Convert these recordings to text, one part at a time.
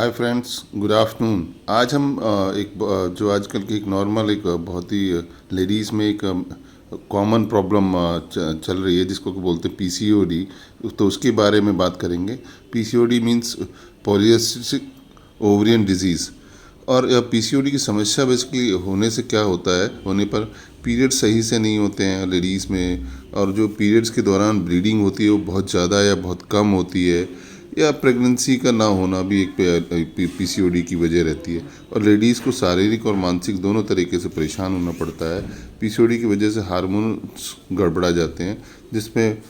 Hi friends, good afternoon. आज हम जो आजकल की एक नॉर्मल एक बहुत ही लेडीज़ में एक कॉमन प्रॉब्लम चल रही है, जिसको कि बोलते हैं पीसीओडी। तो उसके बारे में बात करेंगे। PCOD means polycystic ovarian disease. और पीसीओडी की समस्या बेसिकली होने से क्या होता है, होने पर पीरियड सही से नहीं होते हैं लेडीज़ में, और जो पीरियड्स के दौरान ब्लीडिंग होती है वो बहुत ज़्यादा या बहुत कम होती है, या प्रेगनेंसी का ना होना भी एक पीसीओडी की वजह रहती है। और लेडीज़ को शारीरिक और मानसिक दोनों तरीके से परेशान होना पड़ता है। पीसीओडी की वजह से हार्मोन्स गड़बड़ा जाते हैं, जिसमें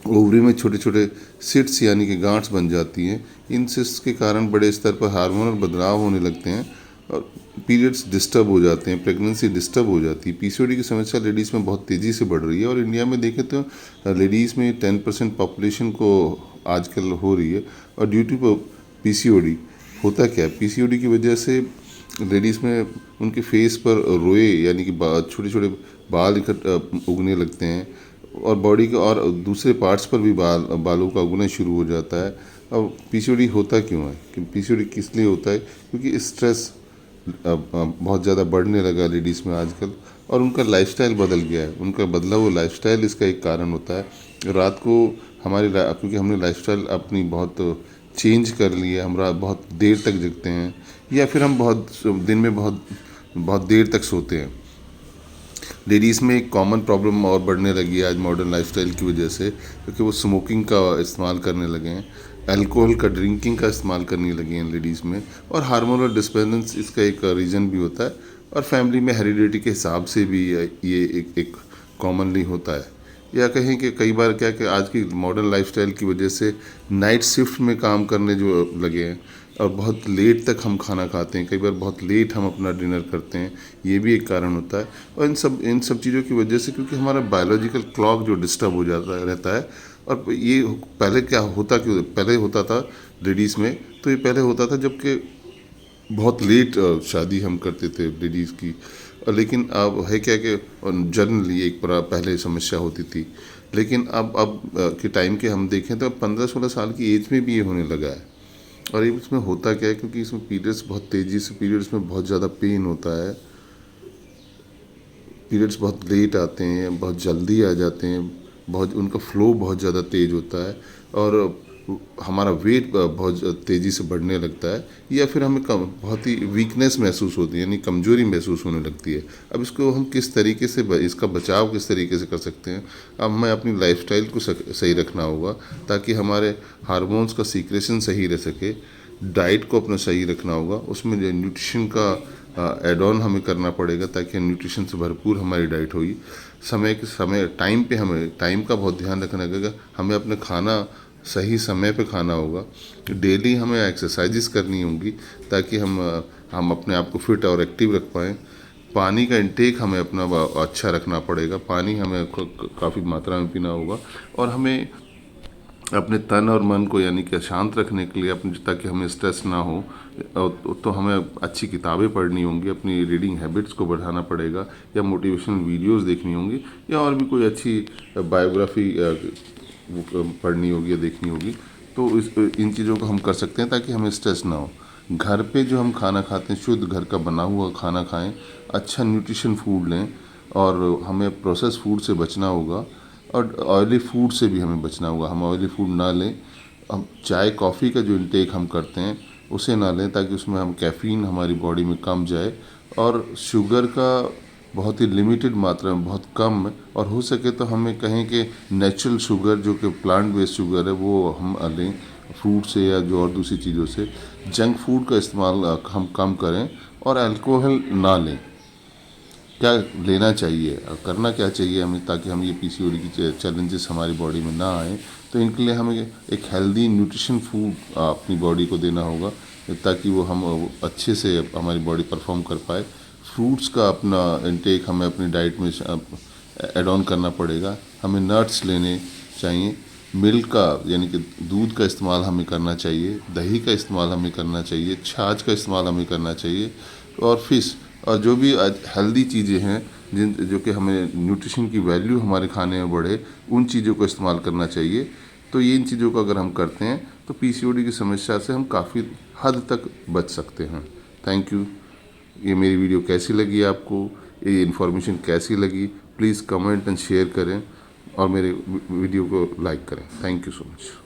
ओवरी में छोटे छोटे सिट्स यानी कि गांठ्स बन जाती हैं। इन सिट्स के कारण बड़े स्तर पर हार्मोनल बदलाव होने लगते हैं और पीरियड्स डिस्टर्ब हो जाते हैं, प्रेगनेंसी डिस्टर्ब हो जाती है। पीसीओडी की समस्या लेडीज़ में बहुत तेज़ी से बढ़ रही है, और इंडिया में देखें तो लेडीज़ में 10% पॉपुलेशन को आजकल हो रही है। और ड्यू टू पीसीओडी होता क्या है, पीसीओडी की वजह से लेडीज़ में उनके फेस पर रोए यानी कि छोटे छोटे बाल उगने लगते हैं, और बॉडी के और दूसरे पार्ट्स पर भी बालों का उगना शुरू हो जाता है। अब पीसीओडी होता क्यों है, कि पीसीओडी किस लिए होता है, क्योंकि स्ट्रेस बहुत ज़्यादा बढ़ने लगा लेडीज़ में आजकल, और उनका लाइफस्टाइल बदल गया है। उनका बदला हुआ लाइफस्टाइल इसका एक कारण होता है। रात को क्योंकि हमने लाइफस्टाइल अपनी बहुत चेंज कर ली है, हम रात बहुत देर तक जगते हैं, या फिर हम दिन में बहुत बहुत देर तक सोते हैं। लेडीज़ में एक कॉमन प्रॉब्लम और बढ़ने लगी है आज मॉडर्न लाइफस्टाइल की वजह से, क्योंकि वो स्मोकिंग का इस्तेमाल करने लगे हैं, अल्कोहल का, ड्रिंकिंग का इस्तेमाल करने लगे हैं लेडीज़ में। और हार्मोनल डिस्बैलेंस इसका एक रीज़न भी होता है, और फैमिली में हेरिडिटी के हिसाब से भी ये एक कॉमनली होता है। या कहें कि कई बार क्या कि आज की मॉडर्न लाइफस्टाइल की वजह से नाइट शिफ्ट में काम करने जो लगे हैं, और बहुत लेट तक हम खाना खाते हैं, कई बार बहुत लेट हम अपना डिनर करते हैं, ये भी एक कारण होता है। और इन सब चीज़ों की वजह से, क्योंकि हमारा बायोलॉजिकल क्लॉक जो डिस्टर्ब हो जाता रहता है। और ये पहले क्या होता, क्यों पहले होता था लेडीज़ में, तो ये पहले होता था जबकि बहुत लेट शादी हम करते थे लेडीज़ की। लेकिन अब है क्या कि जनरली एक बड़ा पहले समस्या होती थी, लेकिन अब के टाइम के हम देखें तो 15-16 साल की एज में भी ये होने लगा है। और ये इसमें होता क्या है, क्योंकि इसमें पीरियड्स बहुत तेज़ी से, पीरियड्स में बहुत ज़्यादा पेन होता है, पीरियड्स बहुत लेट आते हैं, बहुत जल्दी आ जाते हैं, बहुत उनका फ्लो बहुत ज़्यादा तेज़ होता है, और हमारा वेट बहुत तेज़ी से बढ़ने लगता है, या फिर हमें बहुत ही वीकनेस महसूस होती है, यानी कमज़ोरी महसूस होने लगती है। अब इसको हम किस तरीके से इसका बचाव किस तरीके से कर सकते हैं। अब हमें अपनी लाइफस्टाइल को सही रखना होगा, ताकि हमारे हार्मोन्स का सीक्रेशन सही रह सके। डाइट को अपना सही रखना होगा, उसमें जो न्यूट्रिशन का एड ऑन हमें करना पड़ेगा, ताकि न्यूट्रिशन से भरपूर हमारी डाइट होगी। समय टाइम पे हमें टाइम का बहुत ध्यान रखना होगा। हमें अपना खाना सही समय पे खाना होगा। डेली हमें एक्सरसाइजेस करनी होंगी, ताकि हम अपने आप को फिट और एक्टिव रख पाएँ। पानी का इंटेक हमें अपना अच्छा रखना पड़ेगा, पानी हमें काफ़ी मात्रा में पीना होगा। और हमें अपने तन और मन को यानी कि शांत रखने के लिए, अपने ताकि हमें स्ट्रेस ना हो, तो हमें अच्छी किताबें पढ़नी होंगी, अपनी रीडिंग हैबिट्स को बढ़ाना पड़ेगा, या मोटिवेशनल वीडियोस देखनी होंगी, या और भी कोई अच्छी बायोग्राफी पढ़नी होगी या देखनी होगी। तो इन चीज़ों को हम कर सकते हैं, ताकि हमें स्ट्रेस ना हो। घर पे जो हम खाना खाते हैं, शुद्ध घर का बना हुआ खाना खाएं, अच्छा न्यूट्रिशन फूड लें, और हमें प्रोसेस फूड से बचना होगा, और ऑयली फूड से भी हमें बचना होगा। हम ऑयली फूड ना लें। हम चाय कॉफ़ी का जो इंटेक हम करते हैं उसे ना लें, ताकि उसमें हम कैफ़ीन हमारी बॉडी में कम जाए, और शुगर का बहुत ही लिमिटेड मात्रा में, बहुत कम है। और हो सके तो हमें कहें कि नेचुरल शुगर, जो कि प्लांट बेस्ड शुगर है, वो हम लें फ्रूट से या जो और दूसरी चीज़ों से। जंक फूड का इस्तेमाल हम कम करें, और अल्कोहल ना लें। क्या लेना चाहिए, करना क्या चाहिए हमें, ताकि हम ये पीसीओडी की चैलेंजेस हमारी बॉडी में ना आए। तो इनके लिए हमें एक हेल्दी न्यूट्रिशन फूड अपनी बॉडी को देना होगा, ताकि वो हम अच्छे से हमारी बॉडी परफॉर्म कर पाए। फ्रूट्स का अपना इंटेक हमें अपनी डाइट में ऐड ऑन करना पड़ेगा। हमें नट्स लेने चाहिए, मिल्क का यानी कि दूध का इस्तेमाल हमें करना चाहिए, दही का इस्तेमाल हमें करना चाहिए, छाछ का इस्तेमाल हमें करना चाहिए, और फिश, और जो भी हेल्दी चीज़ें हैं जो कि हमें न्यूट्रिशन की वैल्यू हमारे खाने में बढ़े, उन चीज़ों को इस्तेमाल करना चाहिए। तो ये इन चीज़ों को अगर हम करते हैं, तो पीसीओडी की समस्या से हम काफ़ी हद तक बच सकते हैं। Thank you. ये मेरी वीडियो कैसी लगी आपको, ये इन्फॉर्मेशन कैसी लगी, प्लीज़ कमेंट एंड शेयर करें और मेरे वीडियो को लाइक करें। Thank you so much.